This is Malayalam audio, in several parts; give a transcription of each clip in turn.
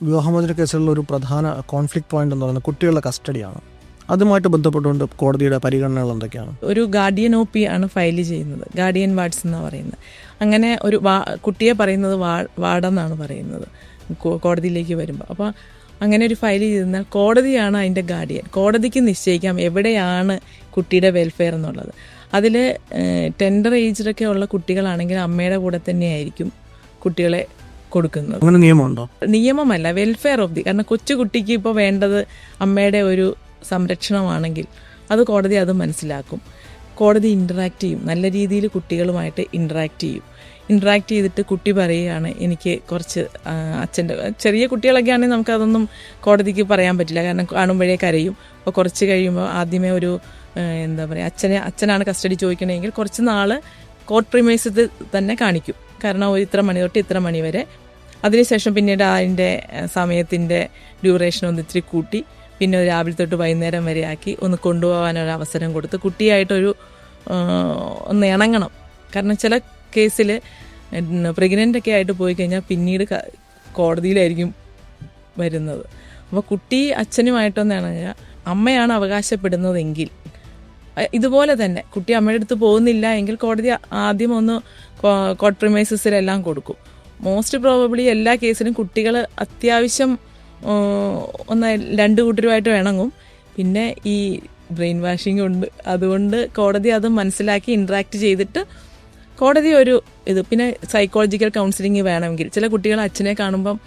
വിവാഹമോചന കേസുകളിൽ ഒരു പ്രധാന കോൺഫ്ലിക്റ്റ് പോയിന്റ് എന്ന് പറയുന്നത് കുട്ടികളുടെ കസ്റ്റഡിയാണ്. അതുമായിട്ട് ബന്ധപ്പെട്ടുകൊണ്ട് കോടതിയുടെ പരിഗണനകൾ എന്തൊക്കെയാണ്? ഒരു ഗാർഡിയൻ OP ആണ് ഫയൽ ചെയ്യുന്നത്. ഗാർഡിയൻ വാർഡ്സ് എന്നാണ് പറയുന്നത്. അങ്ങനെ ഒരു കുട്ടിയെ പറയുന്നത് വാർഡെന്നാണ് പറയുന്നത് കോടതിയിലേക്ക് വരുമ്പോൾ. അപ്പോൾ അങ്ങനെ ഒരു ഫയൽ ചെയ്താൽ കോടതിയാണ് അതിൻ്റെ ഗാർഡിയൻ. കോടതിക്ക് നിശ്ചയിക്കാം എവിടെയാണ് കുട്ടിയുടെ വെൽഫെയർ എന്നുള്ളത്. അതിൽ ടെൻഡർ ഏജിലൊക്കെ ഉള്ള കുട്ടികളാണെങ്കിൽ അമ്മയുടെ കൂടെ തന്നെയായിരിക്കും കുട്ടികളെ കൊടുക്കുന്നത്. അങ്ങനെ നിയമമുണ്ടോ? നിയമമല്ല, വെൽഫെയർ ഓഫ് ദി. കാരണം കൊച്ചു കുട്ടിക്ക് ഇപ്പോൾ വേണ്ടത് അമ്മയുടെ ഒരു സംരക്ഷണമാണെങ്കിൽ അത് കോടതി അത് മനസ്സിലാക്കും. കോടതി ഇൻറ്ററാക്ട് ചെയ്യും, നല്ല രീതിയിൽ കുട്ടികളുമായിട്ട് ഇൻറ്ററാക്ട് ചെയ്തിട്ട് കുട്ടി പറയുകയാണ് എനിക്ക് കുറച്ച് അച്ഛൻ്റെ, ചെറിയ കുട്ടികളൊക്കെ ആണെങ്കിൽ നമുക്കതൊന്നും കോടതിക്ക് പറയാൻ പറ്റില്ല, കാരണം കാണുമ്പോഴേ കരയും. അപ്പോൾ കുറച്ച് കഴിയുമ്പോൾ ആദ്യമേ ഒരു എന്താ പറയുക, അച്ഛനാണ് കസ്റ്റഡി ചോദിക്കണമെങ്കിൽ കുറച്ച് നാൾ കോർട്ട് പ്രിമൈസിൽ തന്നെ കാണിക്കും. കാരണം ഇത്ര മണി തൊട്ട് ഇത്ര മണി വരെ. അതിനുശേഷം പിന്നീട് അതിൻ്റെ സമയത്തിൻ്റെ ഡ്യൂറേഷൻ ഒന്ന് ഇത്തിരി കൂട്ടി പിന്നെ രാവിലെ തൊട്ട് വൈകുന്നേരം വരെ ആക്കി ഒന്ന് കൊണ്ടുപോകാനൊരു അവസരം കൊടുത്ത് കുട്ടിയായിട്ടൊരു ഒന്ന് ഇണങ്ങണം. കാരണം ചില കേസിൽ പ്രഗ്നൻ്റൊക്കെ ആയിട്ട് പോയി കഴിഞ്ഞാൽ പിന്നീട് കോടതിയിലായിരിക്കും വരുന്നത്. അപ്പോൾ കുട്ടി അച്ഛനുമായിട്ടൊന്ന് ഇണങ്ങുക. അമ്മയാണ് അവകാശപ്പെടുന്നതെങ്കിൽ ഇതുപോലെ തന്നെ കുട്ടി അമ്മയുടെ അടുത്ത് പോകുന്നില്ല എങ്കിൽ കോടതി ആദ്യം ഒന്ന് കോർട്ട് പ്രിമൈസസിലെല്ലാം കൊടുക്കും. മോസ്റ്റ് പ്രോബബ്ലി എല്ലാ കേസിലും കുട്ടികൾ അത്യാവശ്യം രണ്ട് കൂട്ടരുമായിട്ട് ഇണങ്ങും. പിന്നെ ഈ ബ്രെയിൻ വാഷിംഗ് ഉണ്ട്, അതുകൊണ്ട് കോടതി അത് മനസ്സിലാക്കി ഇൻട്രാക്ട് ചെയ്തിട്ട് കോടതി ഒരു പിന്നെ സൈക്കോളജിക്കൽ കൗൺസിലിംഗ് വേണമെങ്കിൽ ചില കുട്ടികൾ അച്ഛനെ കാണുമ്പം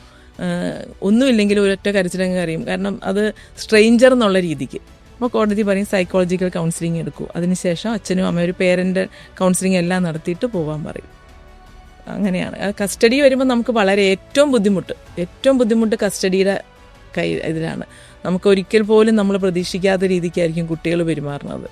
ഒന്നുമില്ലെങ്കിലും ഒരൊറ്റ കരച്ചിലങ്ങ് കരയും, കാരണം അത് സ്ട്രെയിഞ്ചർ എന്നുള്ള രീതിക്ക്. അപ്പോൾ കോടതി പറയും സൈക്കോളജിക്കൽ കൗൺസിലിംഗ് എടുക്കൂ, അതിനുശേഷം അച്ഛനും അമ്മയും ഒരു പേരൻ്റ് കൗൺസിലിംഗ് എല്ലാം നടത്തിയിട്ട് പോകാൻ പറയും. അങ്ങനെയാണ്. കസ്റ്റഡി വരുമ്പോൾ നമുക്ക് ഏറ്റവും ബുദ്ധിമുട്ട് കസ്റ്റഡിയുടെ ഇതിലാണ്. നമുക്ക് ഒരിക്കൽ പോലും നമ്മൾ പ്രതീക്ഷിക്കാത്ത രീതിക്കായിരിക്കും കുട്ടികൾ പെരുമാറുന്നത്.